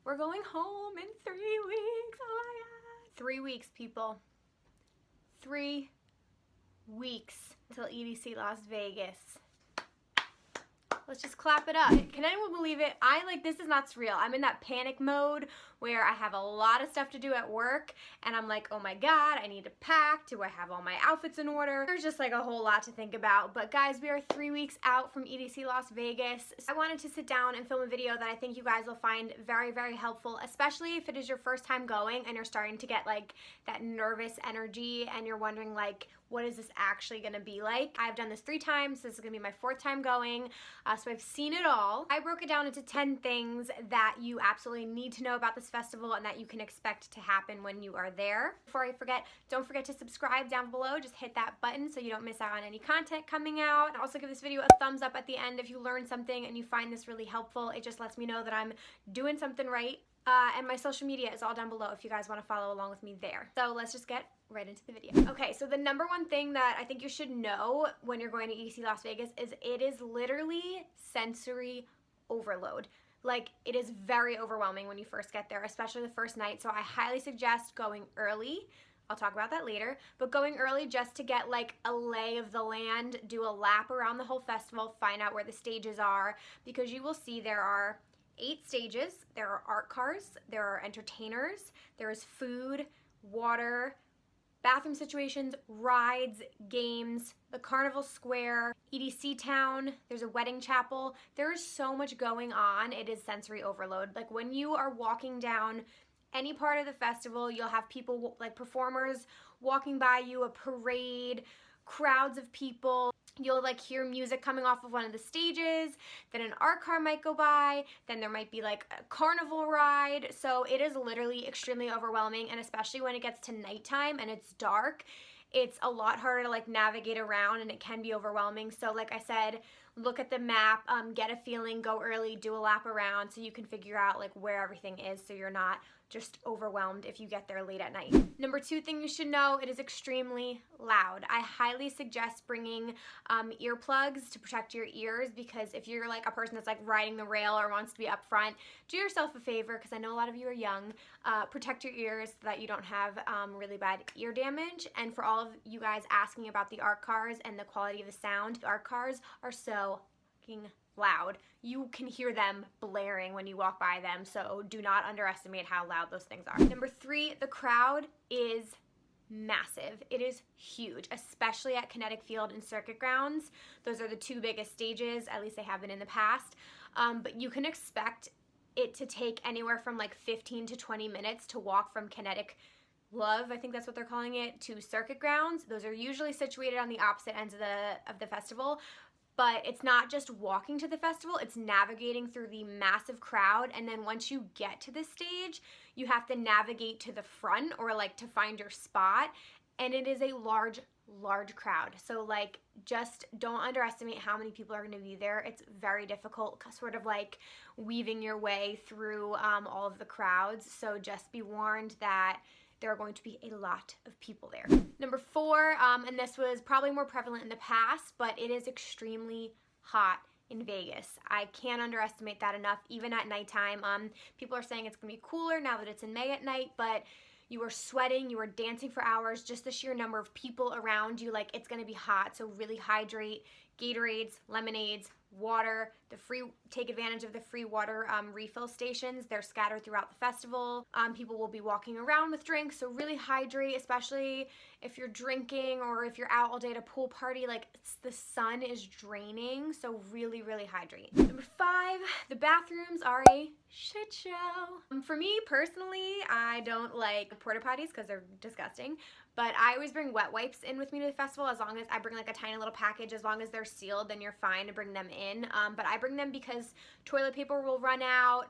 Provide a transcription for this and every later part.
We're going home in 3 weeks. Oh my God. 3 weeks, people. 3 weeks until EDC Las Vegas. Let's just clap it up. Can anyone believe it? This is not surreal. I'm in that panic mode where I have a lot of stuff to do at work and I'm like, oh my God, I need to pack. Do I have all my outfits in order? There's just like a whole lot to think about. But guys, we are 3 weeks out from EDC Las Vegas. I wanted to sit down and film a video that I think you guys will find very, very helpful, especially if it is your first time going and you're starting to get like that nervous energy and you're wondering like, what is this actually gonna be like? I've done this 3 times. This is gonna be my 4th time going. So I've seen it all. I broke it down into 10 things that you absolutely need to know about this festival and that you can expect to happen when you are there. Before I forget, don't forget to subscribe down below. Just hit that button so you don't miss out on any content coming out. And also give this video a thumbs up at the end if you learned something and you find this really helpful. It just lets me know that I'm doing something right. And my social media is all down below if you guys want to follow along with me there. So let's just get right into the video. Okay, so the number one thing that I think you should know when you're going to EDC Las Vegas is it is literally sensory overload. Like, it is very overwhelming when you first get there, especially the first night. So I highly suggest going early. I'll talk about that later, but going early just to get like a lay of the land, do a lap around the whole festival, find out where the stages are, because you will see there are 8 stages, there are art cars, there are entertainers, there is food, water, bathroom situations, rides, games, the carnival square, EDC town, there's a wedding chapel. There is so much going on. It is sensory overload. Like when you are walking down any part of the festival, you'll have people like performers walking by you, a parade, crowds of people. You'll like hear music coming off of one of the stages, then an art car might go by, then there might be like a carnival ride. So it is literally extremely overwhelming, and especially when it gets to nighttime and it's dark, it's a lot harder to like navigate around and it can be overwhelming. So like I said, look at the map, get a feeling, go early, do a lap around so you can figure out like where everything is so you're not just overwhelmed if you get there late at night. Number 2 thing you should know, it is extremely loud. I highly suggest bringing earplugs to protect your ears, because if you're like a person that's like riding the rail or wants to be up front, do yourself a favor, because I know a lot of you are young, protect your ears so that you don't have really bad ear damage. And for all of you guys asking about the art cars and the quality of the sound, the art cars are so fucking loud. You can hear them blaring when you walk by them, so do not underestimate how loud those things are. Number 3, the crowd is massive. It is huge, especially at Kinetic Field and Circuit Grounds. Those are the 2 biggest stages, at least they have been in the past. But you can expect it to take anywhere from like 15 to 20 minutes to walk from Kinetic Love, I think that's what they're calling it, to Circuit Grounds. Those are usually situated on the opposite ends of the festival. But it's not just walking to the festival, it's navigating through the massive crowd, and then once you get to the stage, you have to navigate to the front or like to find your spot, and it is a large crowd. So like, just don't underestimate how many people are gonna be there. It's very difficult, sort of like weaving your way through all of the crowds, so just be warned that there are going to be a lot of people there. Number 4, and this was probably more prevalent in the past, but it is extremely hot in Vegas. I can't underestimate that enough, even at nighttime. People are saying it's gonna be cooler now that it's in May at night, but you are sweating, you are dancing for hours, just the sheer number of people around you, like it's gonna be hot, so really hydrate. Gatorades, lemonades, water, take advantage of the free water refill stations. They're scattered throughout the festival. People will be walking around with drinks, so really hydrate, especially if you're drinking or if you're out all day at a pool party. Like, the sun is draining, so really, really hydrate. Number 5, the bathrooms are a shit show. For me personally, I don't like porta potties because they're disgusting, but I always bring wet wipes in with me to the festival. As long as I bring like a tiny little package, as long as they're sealed, then you're fine to bring them in. But I bring them because toilet paper will run out.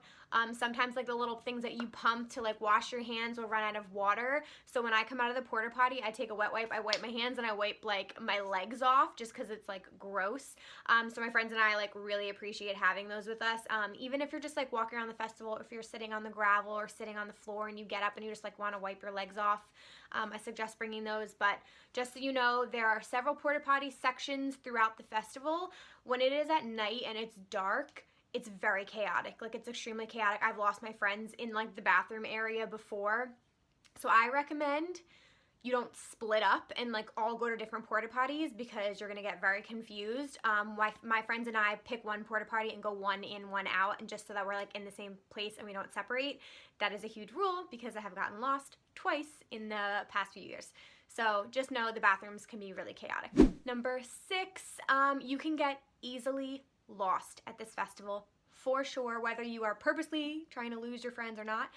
Sometimes like the little things that you pump to like wash your hands will run out of water. So when I come out of the porta potty, I take a wet wipe, I wipe my hands, and I wipe like my legs off just because it's like gross. So my friends and I like really appreciate having those with us. Even if you're just like walking around the festival, if you're sitting on the gravel or sitting on the floor and you get up and you just like want to wipe your legs off, I suggest bringing those. But just so you know, there are several porta potty sections throughout the festival. When it is at night and it's dark, it's very chaotic. Like, it's extremely chaotic. I've lost my friends in like the bathroom area before. So I recommend you don't split up and like all go to different porta potties because you're gonna get very confused. My friends and I pick one porta potty and go one in, one out, and just so that we're like in the same place and we don't separate. That is a huge rule because I have gotten lost twice in the past few years. So just know the bathrooms can be really chaotic. Number 6, you can get easily lost at this festival for sure, whether you are purposely trying to lose your friends or not.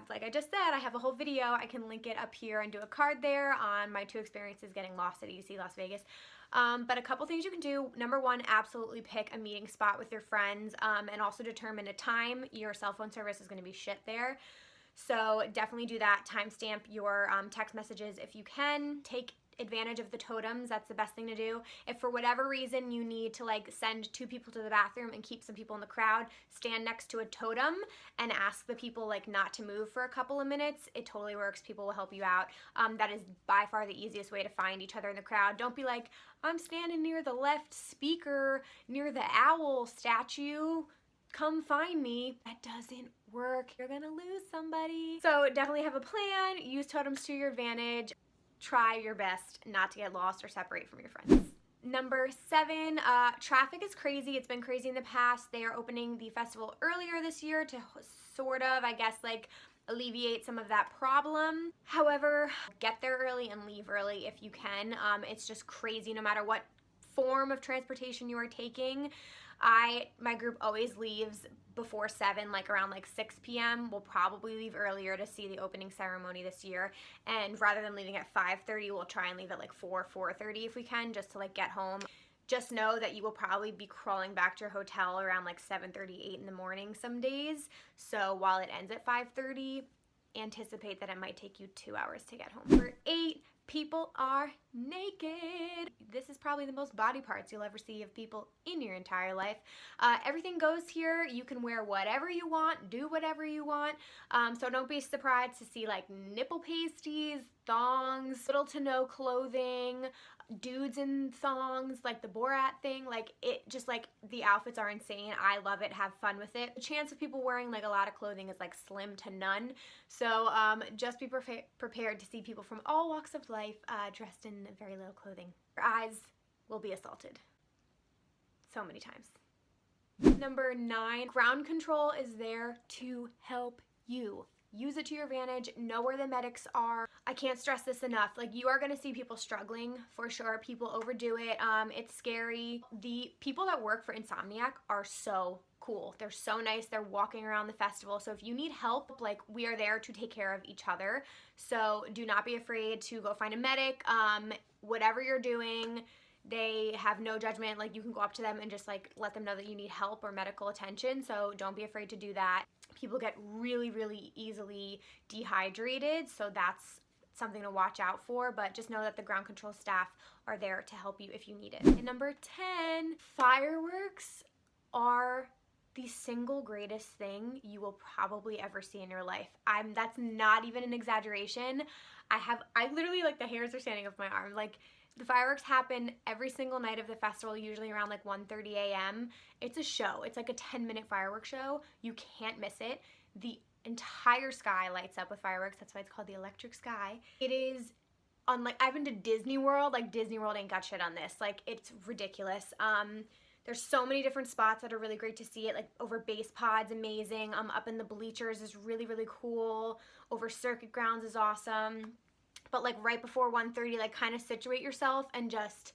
Like I just said, I have a whole video. I can link it up here and do a card there on my 2 experiences getting lost at EDC Las Vegas. But a couple things you can do. Number 1, absolutely pick a meeting spot with your friends, and also determine a time. Your cell phone service is going to be shit there. So definitely do that. Timestamp your text messages if you can. Take advantage of the totems. That's the best thing to do. If for whatever reason you need to like send 2 people to the bathroom and keep some people in the crowd, stand next to a totem and ask the people like not to move for a couple of minutes. It totally works. People will help you out. That is by far the easiest way to find each other in the crowd. Don't be like, I'm standing near the left speaker near the owl statue, come find me. That doesn't work. You're gonna lose somebody. So definitely have a plan. Use totems to your advantage. Try your best not to get lost or separate from your friends. Number 7, traffic is crazy. It's been crazy in the past. They are opening the festival earlier this year to sort of, I guess, like alleviate some of that problem. However, get there early and leave early if you can. It's just crazy no matter what form of transportation you are taking. My group always leaves before 7, like around like 6 p.m. We'll probably leave earlier to see the opening ceremony this year, and rather than leaving at 5:30, we'll try and leave at like 4:30 if we can, just to like get home. Just know that you will probably be crawling back to your hotel around like 7:38 in the morning some days. So while it ends at 5:30, anticipate that it might take you 2 hours to get home. Number 8, people are naked. This is probably the most body parts you'll ever see of people in your entire life. Everything goes here. You can wear whatever you want, do whatever you want. So don't be surprised to see like nipple pasties, thongs, little to no clothing, dudes in thongs, like the Borat thing. Like, it just, like, the outfits are insane. I love it. Have fun with it. The chance of people wearing like a lot of clothing is like slim to none. So just be prepared to see people from all walks of life dressed in very little clothing. Your eyes will be assaulted so many times. Number 9, ground control is there to help you. Use it to your advantage. Know where the medics are. I can't stress this enough. Like, you are going to see people struggling for sure. People overdo it. It's scary. The people that work for Insomniac are so cool. They're so nice. They're walking around the festival. So if you need help, like, we are there to take care of each other. So do not be afraid to go find a medic. Whatever you're doing, they have no judgment. Like, you can go up to them and just like let them know that you need help or medical attention. So don't be afraid to do that. People get really, really easily dehydrated, so that's something to watch out for, but just know that the ground control staff are there to help you if you need it. And number 10, fireworks are the single greatest thing you will probably ever see in your life. That's not even an exaggeration. I literally, like, the hairs are standing up my arm. Like, the fireworks happen every single night of the festival, usually around like 1:30 a.m. It's a show. It's like a 10-minute fireworks show. You can't miss it. The entire sky lights up with fireworks. That's why it's called the electric sky. It is unlike, I've been to Disney World. Like, Disney World ain't got shit on this. Like, it's ridiculous. There's so many different spots that are really great to see it. Like, over base pods, amazing. Up in the bleachers is really, really cool. Over circuit grounds is awesome. But like right before 1:30, like, kind of situate yourself and just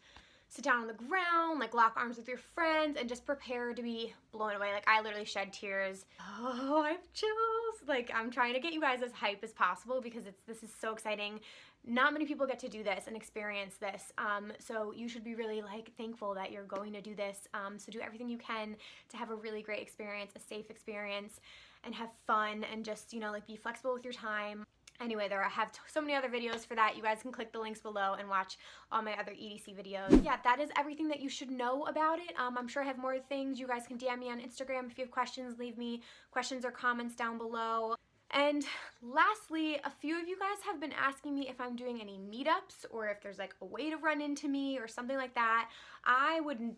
sit down on the ground, like lock arms with your friends and just prepare to be blown away. Like, I literally shed tears. Oh, I have chills. Like, I'm trying to get you guys as hype as possible because this is so exciting. Not many people get to do this and experience this. So you should be really like thankful that you're going to do this. So do everything you can to have a really great experience, a safe experience, and have fun, and just, you know, like, be flexible with your time. Anyway, I have so many other videos for that. You guys can click the links below and watch all my other EDC videos. Yeah, that is everything that you should know about it. I'm sure I have more things. You guys can DM me on Instagram if you have questions. Leave me questions or comments down below. And lastly, a few of you guys have been asking me if I'm doing any meetups or if there's like a way to run into me or something like that. I would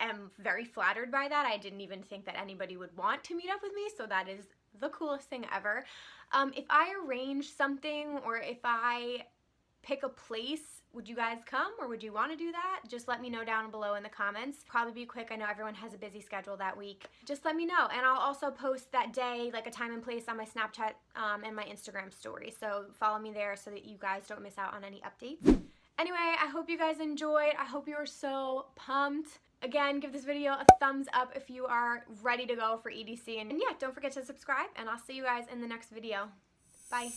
am very flattered by that. I didn't even think that anybody would want to meet up with me, so that is the coolest thing ever. If I arrange something or if I pick a place, would you guys come or would you want to do that? Just let me know down below in the comments. Probably be quick. I know everyone has a busy schedule that week. Just let me know, and I'll also post that day, like a time and place, on my Snapchat and my Instagram story. So follow me there so that you guys don't miss out on any updates. Anyway, I hope you guys enjoyed. I hope you are so pumped. Again, give this video a thumbs up if you are ready to go for EDC. And yeah, don't forget to subscribe, and I'll see you guys in the next video. Bye.